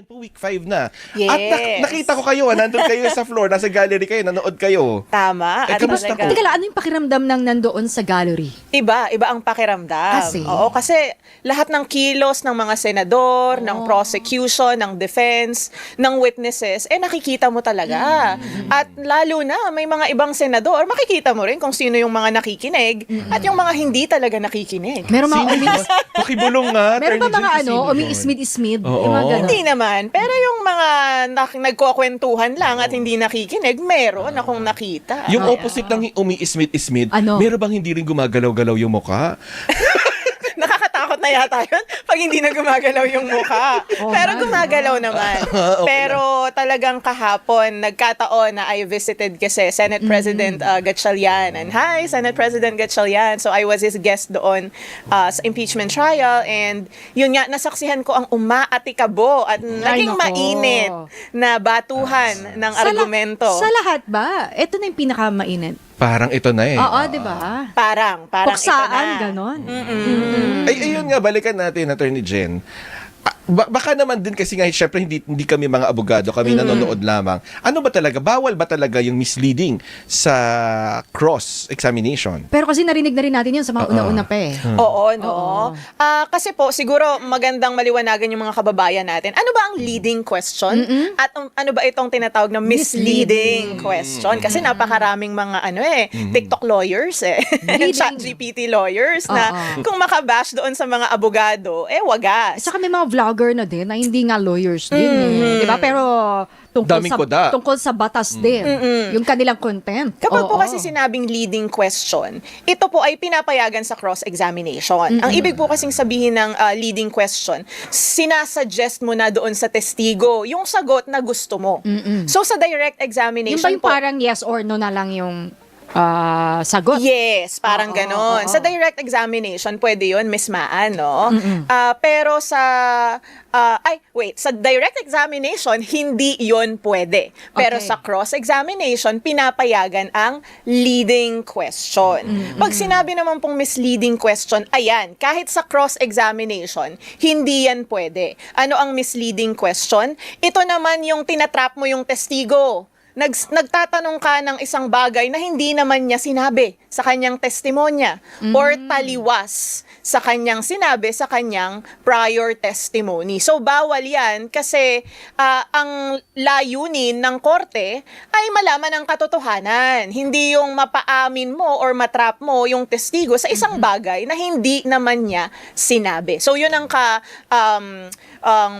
Ngayon po, week 5 na. Yes. At nakita ko kayo, nandun kayo sa floor, nasa gallery kayo, nanood kayo. Tama. Eh, At kamusta talaga, po? Teka lang, ano yung pakiramdam ng nandoon sa gallery? iba ang pakiramdam. Kasi? Oo, kasi lahat ng kilos ng mga senador, ng prosecution, ng defense, ng witnesses, nakikita mo talaga. At lalo na, may mga ibang senador, makikita mo rin kung sino yung mga nakikinig at yung mga hindi talaga nakikinig. Meron mga Sino ba? Pakibulong nga. meron ba Attorney mga Jen, sino yun? umi-ismid-ismid? Oo. Yung mga ganon. Hindi naman. Pero yung mga nagkukwentuhan lang at hindi nakikinig, meron akong nakita. Yung opposite ng umi-ismid-ismid, Ano? meron bang hindi rin gumagalaw-galaw yung mukha? Nakakatakot na yata yun pag hindi na gumagalaw yung mukha. Pero gumagalaw naman. Okay Pero talagang kahapon, nagkataon na I visited kasi Senate President Gatchalian. And hi, Senate President Gatchalian. So I was his guest doon sa impeachment trial. And yun nga, nasaksihan ko ang umaatikabo at naging nako. mainit na batuhan ng argumento. Sa lahat ba? Ito na yung pinakamainit. Parang ito na eh. Oo, di ba? Parang ito Puksaan, na. ganon. Ay, ayun nga, balikan natin, Attorney Jen. Baka naman din kasi nga, syempre hindi kami mga abogado, kami nanonood lamang. Ano ba talaga, bawal ba talaga yung misleading sa cross-examination? Pero kasi narinig na rin natin yun sa mga una-una pa eh. Oo, no? Oo. Kasi po, siguro magandang maliwanagan yung mga kababayan natin. Ano ba ang leading question? At ano ba itong tinatawag na misleading question? Kasi napakaraming mga TikTok lawyers Leading. ChatGPT lawyers na kung makabash doon sa mga abogado, wagas. Saka may mga vlogger na din na hindi nga lawyers din eh. Di ba? Pero Daming koda. tungkol sa batas din. Yung kanilang content. Kapag po Oo. kasi sinabing leading question, ito po ay pinapayagan sa cross-examination. Ang ibig po kasing sabihin ng leading question, sinasuggest mo na doon sa testigo yung sagot na gusto mo. So sa direct Yung examination ba yung po, parang yes or no na lang yung sagot? yes, parang ganon. Sa direct examination, pwede yun, mismaan, no? Pero sa direct examination, hindi yun pwede. Pero Okay. sa cross-examination, pinapayagan ang leading question. Pag sinabi naman pong misleading question, ayan, kahit sa cross-examination, hindi yan pwede. Ano ang misleading question? Ito naman yung tinatrap mo yung testigo. Nagtatanong ka ng isang bagay na hindi naman niya sinabi sa kanyang testimonya or taliwas sa kanyang sinabi sa kanyang prior testimony. So, bawal yan kasi ang layunin ng korte ay malaman ang katotohanan. Hindi yung mapaamin mo or matrap mo yung testigo sa isang bagay na hindi naman niya sinabi. So, yun ang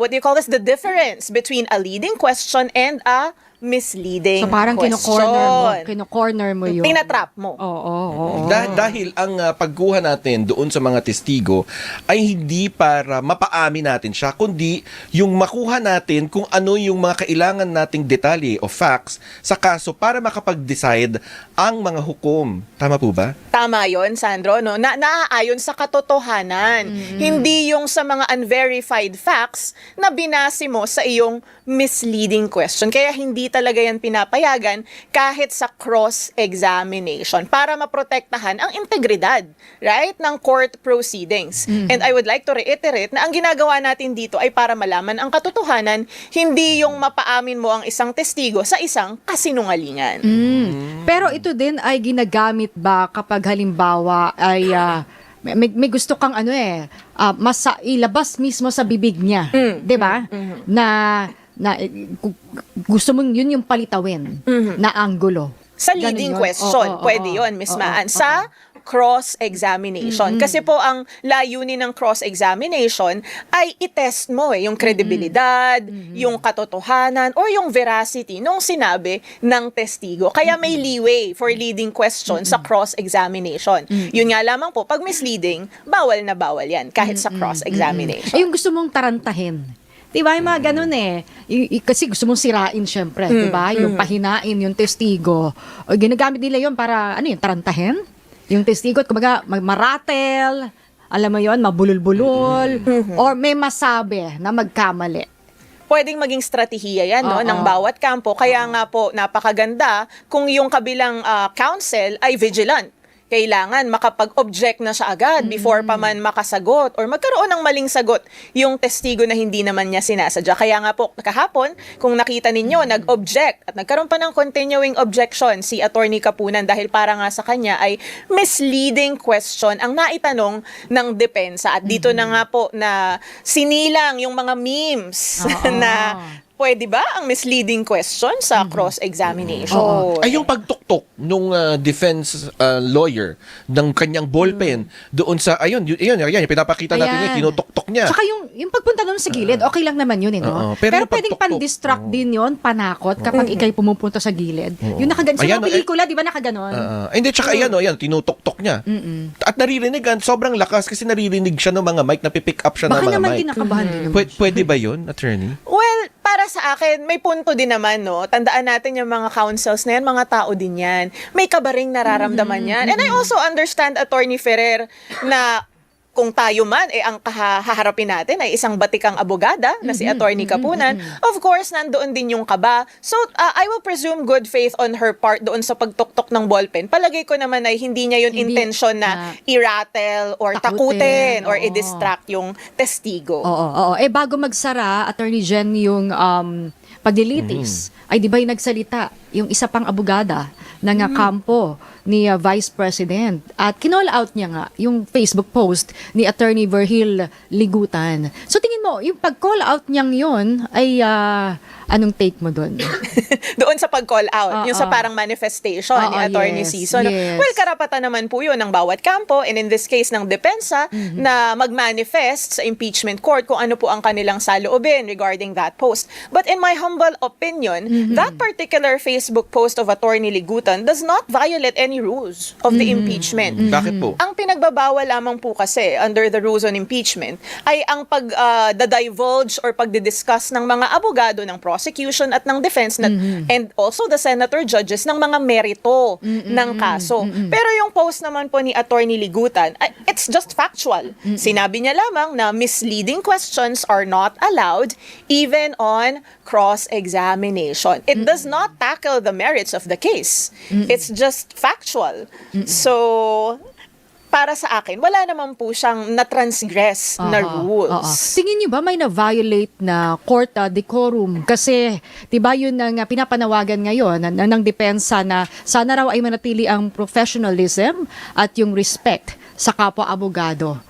what do you call this? The difference between a leading question and a misleading So parang question. kino-corner mo yun. Tinatrap mo. Oo. Dahil ang pagkuha natin doon sa mga testigo ay hindi para mapaamin natin siya, kundi yung makuha natin kung ano yung mga kailangan nating detalye o facts sa kaso para makapag-decide ang mga hukom. Tama po ba? Tama yon, Sandro, no? Naaayon sa katotohanan. Hindi yung sa mga unverified facts na binase mo sa iyong misleading question. Kaya hindi talaga yan pinapayagan kahit sa cross-examination para maprotektahan ang integridad, right, ng court proceedings. And I would like to reiterate na ang ginagawa natin dito ay para malaman ang katotohanan, hindi yung mapaamin mo ang isang testigo sa isang kasinungalingan. Pero ito din ay ginagamit ba kapag halimbawa ay may gusto kang ilabas mismo sa bibig niya, 'di ba? Na gusto mong yun yung palitawin na anggulo. Sa Ganun leading yun? question, Oo, pwede oo, yun, mismaan. Sa cross-examination. Kasi po ang layunin ng cross-examination ay itest mo yung credibilidad, yung katotohanan, or yung veracity nung sinabi ng testigo. Kaya may leeway for leading question sa cross-examination. Yun nga lamang po, pag misleading, bawal na bawal yan kahit sa cross-examination. Yung gusto mong tarantahin. Diba, yung mga ganun kasi gusto mong sirain syempre, diba? Yung pahinain, yung testigo. O ginagamit nila yun para, tarantahin? Yung testigo, at kumbaga, maratel, alam mo yon, mabulol-bulol, or may masabi na magkamali. Pwedeng maging strategiya yan, no, ng bawat kampo. Kaya nga po, napakaganda kung yung kabilang counsel ay vigilant. kailangan makapag-object na siya agad before pa man makasagot or magkaroon ng maling sagot yung testigo na hindi naman niya sinasadya. Kaya nga po, kahapon, kung nakita ninyo, nag-object at nagkaroon pa ng continuing objection si Attorney Kapunan dahil para nga sa kanya ay misleading question ang naitanong ng depensa. At dito na nga po na sinilang yung mga memes na pwede ba ang misleading question sa cross-examination? Ay, yung pagtuktok nung defense lawyer ng kanyang ballpen doon sa, ayun, pinapakita natin Ayan. yun, tinutuktok niya. Tsaka yung pagpunta doon sa gilid, okay lang naman yun, no? Pero Pero yung pwedeng pagtuktok, pan-distract din yun, panakot, kapag ikay pumupunta sa gilid. Yung nakaganon. Sa Ayan, mga pelikula, di ba nakaganon? Hindi, tsaka ayan, tinutuktok niya. At naririnig, sobrang lakas kasi naririnig siya ng mga mic, napipick up siya ng Baka mga naman mic. kinakabahan din. Pwede ba yun, attorney? Well, para sa akin, may punto din naman, no? Tandaan natin yung mga counsels na yan, mga tao din yan. May kabaring nararamdaman yan. And I also understand, Attorney Ferrer, na kung tayo man, ang haharapin natin ay isang batikang abogada na si Attorney Kapunan, of course, nandoon din yung kaba. So, I will presume good faith on her part doon sa pagtuktok ng ballpen. Palagay ko naman ay hindi niya yun Hindi intention na i-rattle or takutin or i-distract yung testigo. Oo. Bago magsara, Attorney Jen, yung paglilitis, ay di ba yung nagsalita, yung isa pang abogada ng kampo ni Vice President. At kinall out niya nga yung Facebook post ni Attorney Virgil Ligutan. So tingin mo, yung pag-call out niyang yun ay anong take mo doon? Doon sa pag-call out, yung sa parang manifestation ni Attorney yes, Season. yes. Well, karapatan naman po yun ng bawat kampo, and in this case ng depensa, na mag-manifest sa impeachment court kung ano po ang kanilang saloobin regarding that post. But in my humble opinion, that particular Facebook post of Attorney Ligutan does not violate any rules of the impeachment. Bakit po? Ang pinagbabawal lamang po kasi under the rules on impeachment ay ang pag-divulge or pagdidiscuss ng mga abogado ng prosecution at ng defense and also the senator judges ng mga merito ng kaso. Pero yung post naman po ni Attorney Ligutan, it's just factual. Sinabi niya lamang na misleading questions are not allowed even on cross-examination. It does not tackle the merits of the case. It's just factual. So, para sa akin, wala naman po siyang na-transgress na rules. Tingin niyo ba may na-violate na court decorum? Kasi, di ba yun ang pinapanawagan ngayon ng depensa na sana raw ay manatili ang professionalism at yung respect sa kapwa-abogado.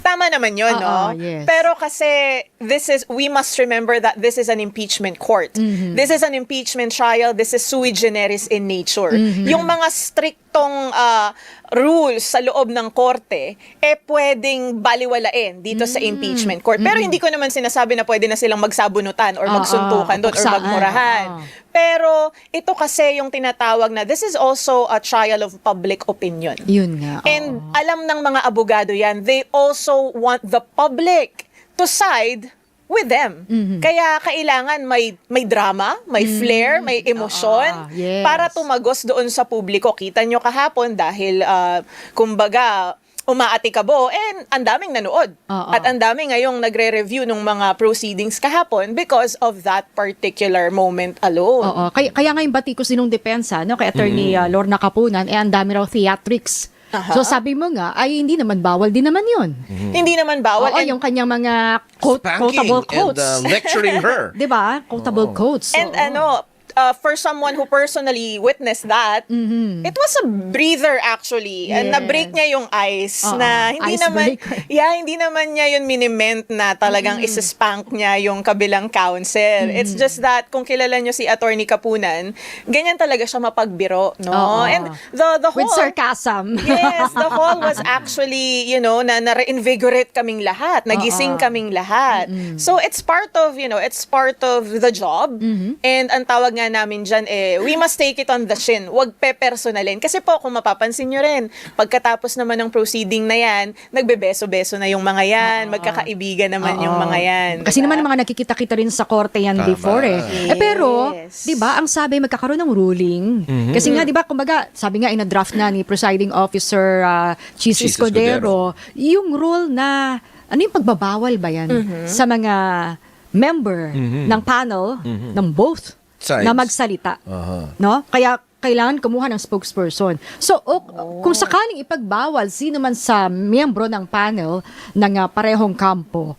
Tama naman yun, no? Yes. Pero kasi, we must remember that this is an impeachment court. This is an impeachment trial. This is sui generis in nature. Yung mga striktong rules sa loob ng korte, pwedeng baliwalain dito sa impeachment court. Pero hindi ko naman sinasabi na pwede na silang magsabunutan or magsuntukan doon or Puksaan. magmurahan. Pero ito kasi yung tinatawag na this is also a trial of public opinion. Yun nga. And alam ng mga abogado yan, they also want the public to side with them. Kaya kailangan may drama, may flair, may emosyon Yes. para tumagos doon sa publiko. Kita nyo kahapon dahil kumbaga umaatikabo and ang daming nanood. At ang daming ngayong nagre-review ng mga proceedings kahapon because of that particular moment alone. Kaya nga yung batikos din ng depensa, no, kay Attorney Lorna Kapunan, ang dami raw theatrics. So sabi mo nga, ay hindi naman bawal din naman yun. Hindi naman bawal. Oo, yung kanyang mga quotable quotes. And lecturing her. Diba? Quotable quotes. And for someone who personally witnessed that, it was a breather actually. And Yes. na-break niya yung ice na hindi Icebreaker. hindi naman niya yun miniment na talagang isaspank niya yung kabilang counsel. It's just that kung kilala niyo si Attorney Kapunan, ganyan talaga siya mapagbiro, no? And the whole With sarcasm. Yes, the hall was actually, na-reinvigorate kaming lahat, nagising kaming lahat. So it's part of, it's part of the job. And ang tawag nga namin dyan, we must take it on the chin. Huwag pe-personalin. Kasi po, kung mapapansin nyo rin, pagkatapos naman ng proceeding na yan, nagbebeso-beso na yung mga yan, magkakaibigan naman yung mga yan. Kasi diba? naman mga nakikita-kita rin sa korte yan Tama. before pero, Yes. 'di ba, ang sabi magkakaroon ng ruling. Kasi nga 'di ba, kumbaga, sabi nga ina-draft na ni presiding officer Chis Chis Escudero, yung rule na ano yung pagbabawal ba yan sa mga member ng panel ng both Sides. na magsalita. Aha. No? Kaya kailangan kumuha ng spokesperson. So, kung sakaling ipagbawal sino man sa miyembro ng panel ng parehong kampo,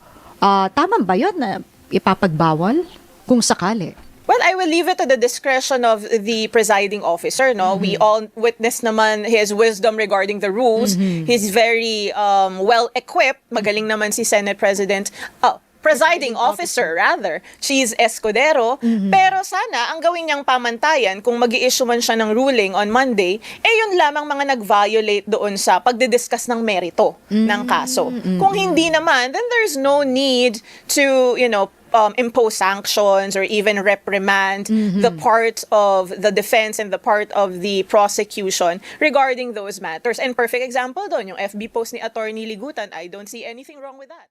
tama ba yun na ipapagbawal kung sakali? Well, I will leave it to the discretion of the presiding officer, no? We all witness naman his wisdom regarding the rules. He's very well-equipped. Magaling naman si Senate Presiding officer, rather. She's Escudero. Pero sana, ang gawin niyang pamantayan, kung mag-i-issue man siya ng ruling on Monday, yun lamang mga nag-violate doon sa pagdidiscuss ng merito ng kaso. Kung hindi naman, then there's no need to, impose sanctions or even reprimand the part of the defense and the part of the prosecution regarding those matters. And perfect example doon, yung FB post ni Attorney Ligutan, I don't see anything wrong with that.